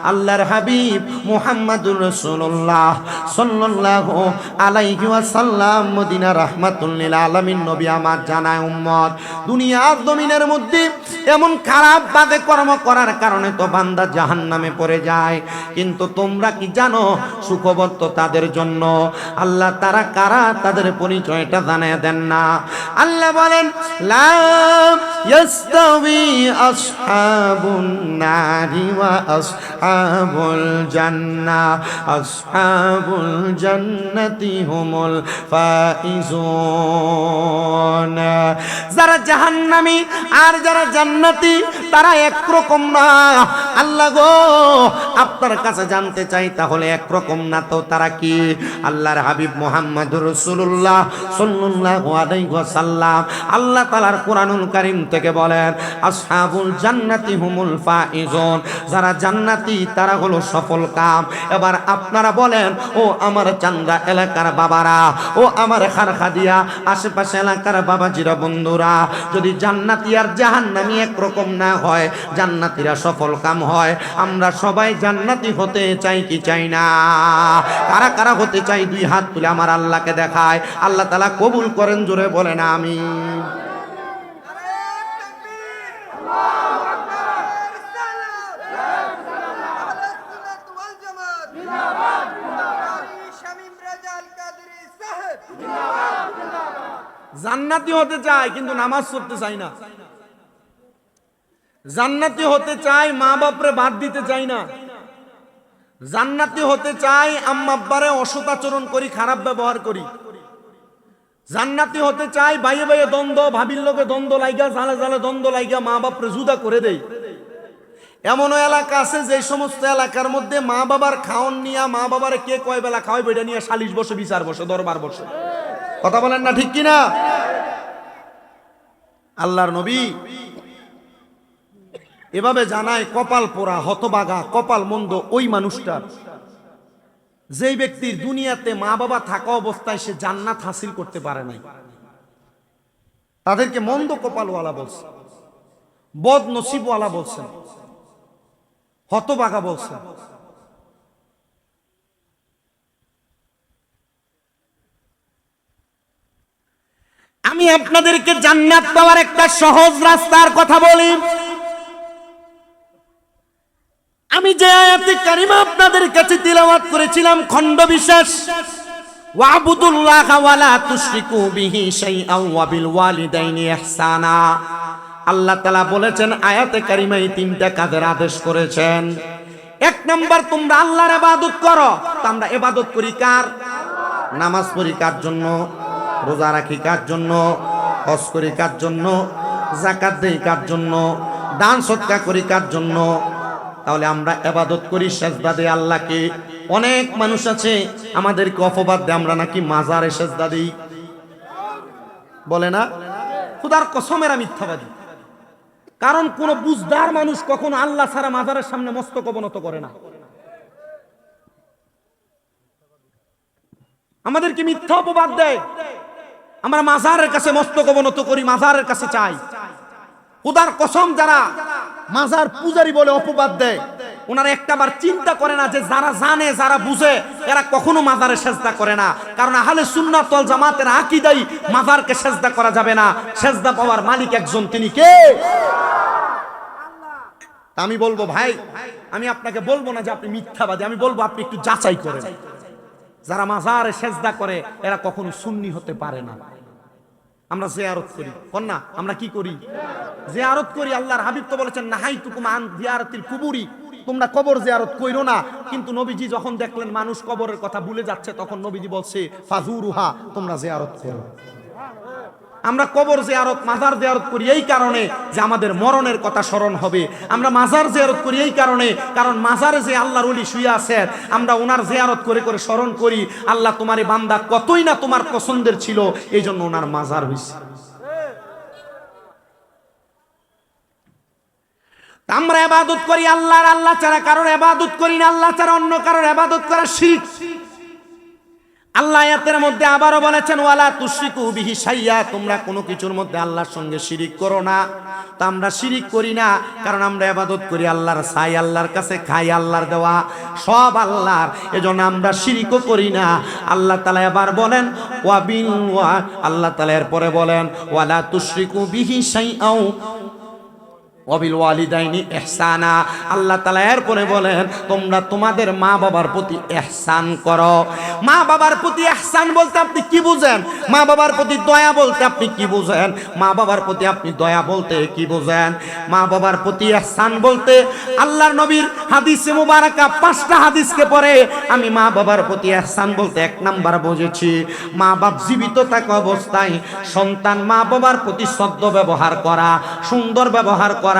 আল্লাহর হাবিব মুহাম্মাদুর রাসূলুল্লাহ সাল্লাল্লাহু আলাইহি ওয়াসাল্লাম, মদিনা রাহমাতুল লিল আলামিন নবী আমার জানায় উম্মত, দুনিয়ার জমিনের মধ্যে এমন খারাপ বাদে কর্ম করার কারণে তো বান্দা জাহান্নামে পড়ে যায়। কিন্তু তোমরা কি জানো, সুখবর তো তাদের জন্য। আল্লাহ তারা কারা, তাদের পরিচয়টা জানিয়ে দেন না। আল্লাহ বলেন, লা ইয়াস্তাবি আসহাবুন নারি ওয়া আসহাবুল জান্নাহ, আসহাবুল জান্নাতি হুমুল ফাইজুন। যারা জাহান্নামী আর যারা জান্নাতি তারা একরকম না। আল্লাহ গো, আপনার কাছে জানতে চাই, তাহলে একরকম না তো তারা কি? আল্লাহর হাবিব মুহাম্মদুর রাসূলুল্লাহ সাল্লাল্লাহু আলাইহি ওয়াসাল্লাম আল্লাহ তাআলার কোরআনুল কারীম থেকে বলেন, আসহাবুল জান্নাতি হুমুল ফাইজুন। যারা জান্নাতি তারা হলো সফল কাম। এবার আপনারা বলেন, ও আমার চান্দা এলাকার বাবারা, ও আমার খারখাদিয়া আশেপাশে এলাকার বাবাজিরা, বন্ধুরা, যদি জান্নাতি আর জাহান্নামী একরকম না হয়, জান্নাতীরা সফল কাম হয়, আমরা সবাই জান্নাতি হতে চাই কি চাই না? কারা কারা হতে চাই 2 হাত তুলে আমার আল্লাহকে দেখায়। আল্লাহ তাআলা কবুল করেন, জোরে বলেন আমিন। জান্নাতি হতে চাই কিন্তু নামাজ পড়তে চাই না। জান্নাতি হতে চাই, মা বাপরে বাদ দিতে চাই না। জান্নাতি হতে চাই, আম্মা আব্বারে অসদাচরণ করি, খারাপ ব্যবহার করি। জান্নাতি হতে চাই, ভাইয়ে ভাইয়ে দ্বন্দ্ব, ভাবির লোকে দ্বন্দ্ব লাইগা, জালে জালে দ্বন্দ্ব লাইগা মা বাপরে জুদা করে দেই। এমনও এলাকা আছে যে সমস্ত এলাকার মধ্যে মা বাবার খাওন নিয়া, মা বাবারে কে কয় বেলা খাওয়াই বেটা নিয়ে সালিশ বসে, বিচার বসে, দরবার বসে। কথা বলেন না ঠিক কিনা? আল্লাহর নবী এভাবে জানায়, কপাল পোড়া, হতবাগা, কপাল মন্দ ওই মানুষটার, যেই ব্যক্তির দুনিয়াতে মা বাবা থাকা অবস্থায় সে জান্নাত হাসিল করতে পারে নাই। তাদেরকে মন্দ কপালওয়ালা বলছে, বদ নসিবওয়ালা বলছেন, হতবাগা বলছেন। আমি আপনাদেরকে জান্নাত পাওয়ার একটা সহজ রাস্তার কথা বলি। আমি যে আয়াতে কারিমা আপনাদের কাছে তিলাওয়াত করেছিলাম, খণ্ড বিশেষ, ওয়াবুদুল্লাহা ওয়ালা তুশরিকু বিহি শাইআন ওয়া বিল ওয়ালিদাইনি ইহসানা। আল্লাহ তাআলা বলেছেন আয়াতে কারিমায় 3টা কাজের আদেশ করেছেন। 1 নাম্বার, তোমরা আল্লাহর ইবাদত করো। তো আমরা ইবাদত করি কার? নামাজ পড়ি কার জন্য? রোজা রাখি কার জন্য? হজ করি কার জন্য? যাকাত দেই কার জন্য? দান সদকা করি কার জন্য? তাহলে আমরা ইবাদত করি, সেজদা দেই আল্লাহকে। অনেক মানুষ আছে আমাদেরকে অপবাদ দেয় আমরা নাকি মাজারে সেজদা দেই, বলে না? খোদার কসমের আমি মিথ্যাবাদী। কারণ কোন বুঝদার মানুষ কখনো আল্লাহ ছাড়া মাজারের সামনে মস্তক অবনত করে না। আমাদেরকে মিথ্যা অপবাদ দেয়, আমরা মাজারের কাছে মস্তক অবনত করি, মাজারের কাছে চাই। খোদার কসম, যারা মাজার পূজারী বলে অপবাদ দেয়, ওনারা একটাবার চিন্তা করে না যে যারা জানে, যারা বুঝে, এরা কখনো মাজারে সেজদা করে না। কারণ আহলে সুন্নাত ওয়াল জামাতের আকীদাই মাজারকে সেজদা করা যাবে না। সেজদা পাওয়ার মালিক একজন, তিনি কে? আল্লাহ। আমি বলবো ভাই, আমি আপনাকে বলবো না যে আপনি মিথ্যাবাদী, আমি বলবো আপনি একটু যাচাই করেন। যারা মাজারে সেজদা করে এরা কখনো সুন্নি হতে পারে না। আমরা জিয়ারত করি, কোন না? আমরা কি করি? জিয়ারত করি। আল্লাহর হাবিব তো বলেছেন, নাহাইতুকুম আন জিয়ারাতিল কুবুরি তোমরা কবর জিয়ারত কইরো না। কিন্তু নবীজি যখন দেখলেন মানুষ কবরের কথা ভুলে যাচ্ছে, তখন নবীজি বলছে ফাজুরুহা, তোমরা জিয়ারত করো। আমরা কবর জিয়ারত, মাজার জিয়ারত করি এই কারণে যে আমাদের মরণের কথা স্মরণ হবে। আমরা মাজার জিয়ারত করি এই কারণে, কারণ মাজারে যে আল্লাহর ওলি শুয়ে আছেন, আমরা ওনার জিয়ারত করে করে স্মরণ করি, আল্লাহ তোমার এই বান্দা কতই না তোমার পছন্দের ছিল, এই জন্য ওনার মাজার হইছে। আমরা ইবাদত করি আল্লাহর, আল্লাহ ছাড়া কারোর ইবাদত করি না, আল্লাহ ছাড়া অন্য কারোর ইবাদত করা শিরক। আল্লাহ আয়াতের মধ্যে আবারও বলেছেন ওয়ালা তুশরিকু বিহি শাইয়া, তোমরা কোনো কিছুর মধ্যে আল্লাহর সঙ্গে শিরিক করো না। তা আমরা শিরিক করি না, কারণ আমরা ইবাদত করি আল্লাহর, চাই আল্লাহর কাছে, খাই আল্লাহর দেওয়া, সব আল্লাহর, এজন্য আমরা শিরিকও করি না। আল্লাহ তাআলা এবার বলেন আল্লাহ তাআলা এরপরে বলেন ওয়ালা তুশরিকু বিহি শাইআ ওয়াবিল ওয়ালিদাইনি ইহসানা। আল্লাহ তাআলা এরপরে বলেন তোমরা তোমাদের মা বাবার প্রতি ইহসান করো। মা বাবার প্রতি ইহসান বলতে আপনি কি বুঝেন? মা বাবার প্রতি দয়া বলতে আপনি কি বুঝেন? মা বাবার প্রতি আপনি দয়া বলতে কি বুঝেন? মা বাবার প্রতি ইহসান বলতে আল্লাহর নবীর হাদিসে মুবারাকা 5টা হাদিসকে পড়ে আমি মা বাবার প্রতি ইহসান বলতে 1 নাম্বার বুঝেছি, মা বাপ জীবিত থাকা অবস্থায় সন্তান মা বাবার প্রতি সদ্য ব্যবহার করা, সুন্দর ব্যবহার করা,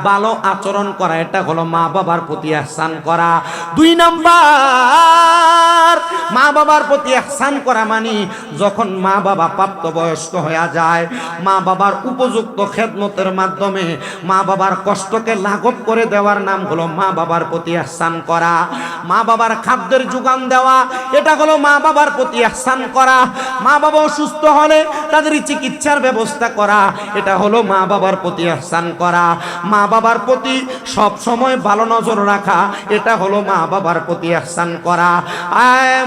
ভালো আচরণ করা, এটা হলো মা বাবার প্রতি ইহসান করা। 2 নাম্বার, মা বাবার প্রতি ইহসান করা মানে যখন মা বাবা প্রাপ্তবয়স্ক হয়ে যায়, মা বাবার উপযুক্ত খেদমতের মাধ্যমে মা বাবার কষ্টকে লাঘব করে দেওয়ার নাম হলো মা বাবার প্রতি ইহসান করা। মা বাবার খাদ্যের যোগান দেওয়া, এটা হলো মা বাবার প্রতি ইহসান করা। মা বাবা অসুস্থ হলে তাদের চিকিৎসার ব্যবস্থা করা, এটা হলো মা বাবার প্রতি ইহসান করা। মা বাবার প্রতি সব সময় ভালো নজর রাখা, এটা হলো মা বাবার প্রতি ইহসান করা।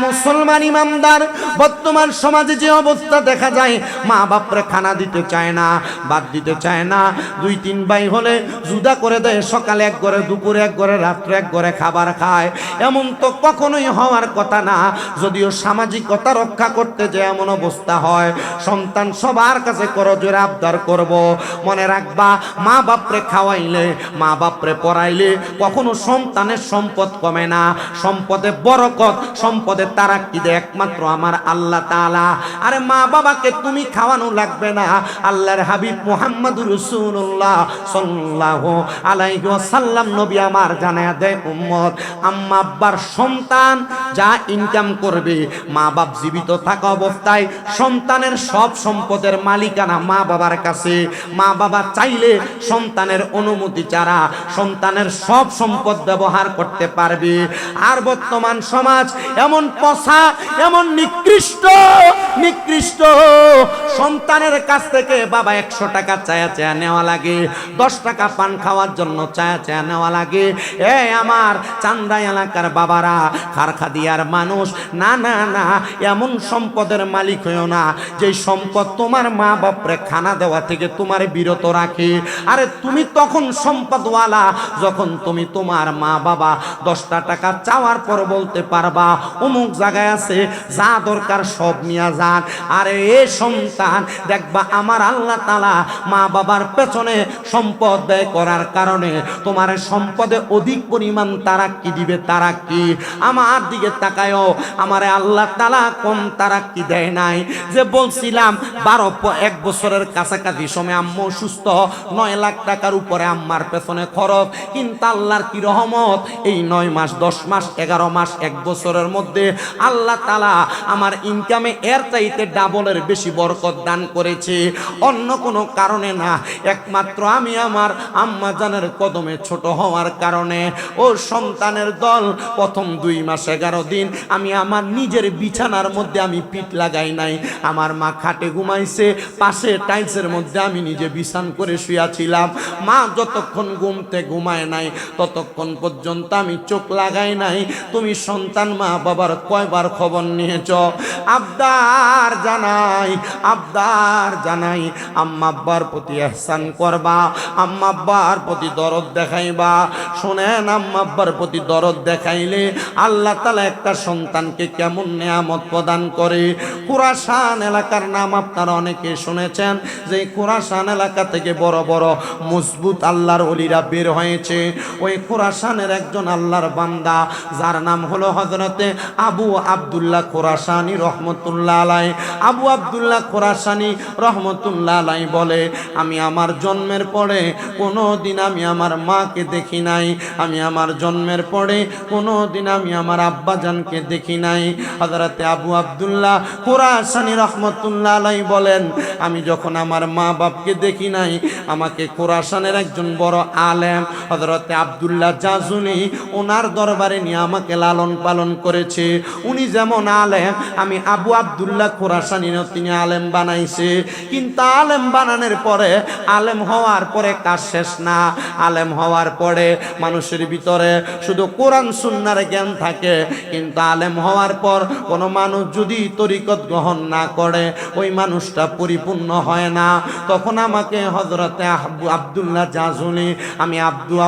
মুসলমান ইমানদার, বর্তমান সমাজে যে অবস্থা দেখা যায়, মা বাপরে খানা দিতে চায় না, বাদ দিতে চায় না। 2-3 ভাই হলে জুদা করে দেয়, সকালে এক ঘরে, দুপুরে এক ঘরে, রাত্রে এক ঘরে খাবার খায়। এমন তো কখনোই হওয়ার কথা না। যদিও সামাজিকতা রক্ষা করতে যে এমন অবস্থা হয়, সন্তান সবার কাছে করজোরে আবদার করব। মনে রাখবা, মা বাপরে খাওয়াইলে, মা বাপরে পড়াইলে কখনো সন্তানের সম্পদ কমে না। সম্পদে বরকত, সম্পদে তারাক্কি দেয় একমাত্র আমার আল্লাহ তাআলা। আরে মা বাবাকে তুমি খাওয়ানো লাগবে না, আল্লাহর হাবিব মুহাম্মদুর রাসূলুল্লাহ সাল্লাল্লাহু আলাইহি ওয়াসাল্লাম নবী আমার জানায়া দেয় উম্মত, আম্মা আব্বার সন্তান যা ইনকাম করবে, মা বাপ জীবিত থাকা অবস্থায় সন্তানের সব সম্পদের মালিকানা মা বাবার কাছে। মা বাবা চাইলে সন্তানের অনুমতি ছাড়া সন্তানের সব সম্পদ ব্যবহার করতে পারবে। আর বর্তমান সমাজ এমন পচা, এমন নিকৃষ্ট, সন্তানের কাছ থেকে বাবা 100 টাকা চায়া চায়া নেওয়া লাগে, 10 টাকা পান খাওয়ার জন্য চায়া চায়া নেওয়া লাগে। আমার চান্দা এলাকার বাবারা, খারখাদিয়ার মানুষ, না না না, এমন সম্পদের মালিক হইও না যে সম্পদ তোমার মা বাপরে খানা দেওয়া থেকে তোমার বিরত রাখে। আরে তুমি তখন সম্পদওয়ালা যখন তুমি তোমার মা বাবা 10টা টাকা চাওয়ার পর বলতে পারবা অমুক জায়গায় আছে, যা দরকার সব নিয়ে যান। আরে এ সন্তান দেখবা আমার আল্লাহ তাআলা মা বাবার পেছনে সম্পদ ব্যয় করার কারণে তোমার সম্পদে অধিক পরিমাণ তারাক্কি দিবে। তারাক্কি, আমার দিকে তাকায়ও, আমারে আল্লাহ তাআলা কম তারাক্কি দেয় নাই। যে বলছিলাম 1 বছরের কাছাকাছি সময় আম্মু সুস্থ, 9 লাখ টাকার উপরে আম্মার পেছনে খরচ, কিন্তু আল্লাহর কি রহমত, এই 9 মাস, 10 মাস, 11 মাস, 1 বছরের মধ্যে আল্লাহ তাআলা আমার ইনকামে এর চাইতে ডাবলের বেশি বরকত দান করেছে। অন্য কোনো কারণে না, একমাত্র আমি আমার আম্মা জানের কদমে ছোট হওয়ার কারণে। ও সন্তানের দল, প্রথম 2 মাস 11 দিন আমি আমার নিজের বিছানার মধ্যে আমি পিঠ লাগাই নাই। আমার মা খাটে ঘুমাইছে, পাশে টাইলসের মধ্যে আমি নিজে বিছান করে শুয়েছিলাম। মা যতক্ষণ ঘুমায় নাই ততক্ষণ পর্যন্ত আমি চোখ লাগাই নাই। তুমি সন্তান মা বাবার কয়বার খবর নিয়েছ? আবদার জানাই, আবদার জানাই, আম্মা আব্বার প্রতি ইহসান করবা, আম্মা আব্বার প্রতি দরদ দেখাইবা। শোনেন, আম্মা আব্বার প্রতি দরদ দেখাইলে আল্লাহ তাআলা একটা সন্তানকে কেমন নেয়ামত প্রদান করে। খুরাসান এলাকার নাম আপনারা অনেকে শুনেছেন, যে খুরাসান এলাকা থেকে বড় বড় মজবুত আল্লাহর ওলিরা বের হয়েছে। ওই খুরাসানের একজন আল্লাহর বান্দা, যার নাম হলো হযরতে আবু আব্দুল্লাহ খুরাসানি রহমতুল্লাহ আলাই। আবু আব্দুল্লাহ খুরাসানি রহমতুল্লাহ আলাই বলে, আমি আমার জন্মের পরে কোনো দিন আমি আমার মাকে দেখি নাই, আমি আমার জন্মের পরে কোনো দিন আমি আমার আব্বাজানকে দেখি নাই। হযরতে আবু আব্দুল্লাহ খুরাসানি রহমতুল্লাহ আলাই বলেন, আমি যখন আমার মা বাপকে দেখি নাই, আমাকে খুরাসানের একজন বড় আলেম হযরতে আব্দুল্লাহ জাজুলি ওনার দরবারে নিয়ে আমাকে লালন পালন করেছে। উনি যেমন আলেম, আমি আবু আব্দুল্লাহ খুরাসানিও তিনি আলেম বানাইছে। কিন্তু আলেম বানানোর পরে, আলেম হওয়ার পরে কাজ শেষ না। আলেম হওয়ার পরে মানুষের ভিতরে শুধু কোরআন সুন্নাহর জ্ঞান থাকে, কিন্তু আলেম হওয়ার পর কোনো মানুষ যদি তরিকত গ্রহণ না করে, ওই মানুষটা পরিপূর্ণ হয় না। তখন আমাকে হযরতে আবু আব্দুল্লাহ জাজুলি, আমি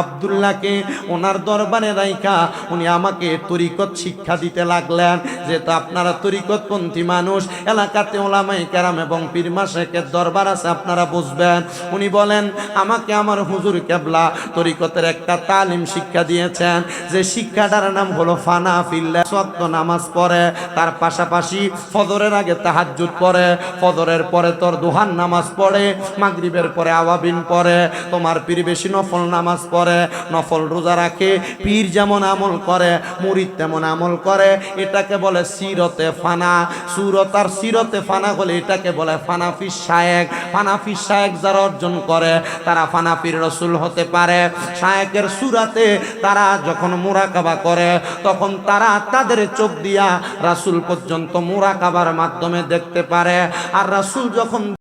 আব্দুল্লাহকে ওনার দরবারে রাইখা উনি আমাকে তরিকত শিক্ষা দিতে লাগলেন। যেহেতু আপনারা তরিকতপন্থী মানুষ, এলাকাতে ওলামায়ে কেরাম এবং পীর মাশায়েখের দরবার আছে, আপনারা বুঝবেন। উনি বলেন, আমাকে আমার হুজুর কেবলা তরিকতের একটা তালিম শিক্ষা দিয়েছেন, যে শিক্ষাটার নাম হলো ফানা ফিল্লাহ। ওয়াক্ত নামাজ পড়ে, তার পাশাপাশি ফজরের আগে তাহাজ্জুদ পড়ে, ফজরের পরে তোর দুহার নামাজ পড়ে, মাগরিবের পরে আওয়াবিন পড়ে, তোমার পীর বেশি নফল নামাজ পড়ে, নফল রোজা রাখে। পীর যেমন আমল করে, মুরিদ তেমন আমল করে। এটাকে বলে সিরতে ফানা। সুরত আর সিরতে ফানা বলে, এটাকে বলে ফানাফি শায়েক। ফানাফি শায়েক যারা অর্জন করে, তারা ফানাফির রসুল হতে পারে। শায়েকের সুরাতে তারা যখন মুরাকাবা করে, তখন তারা তাদের চোখ দিয়া রাসূল পর্যন্ত মুরাকাবার মাধ্যমে দেখতে পারে। আর রাসূল যখন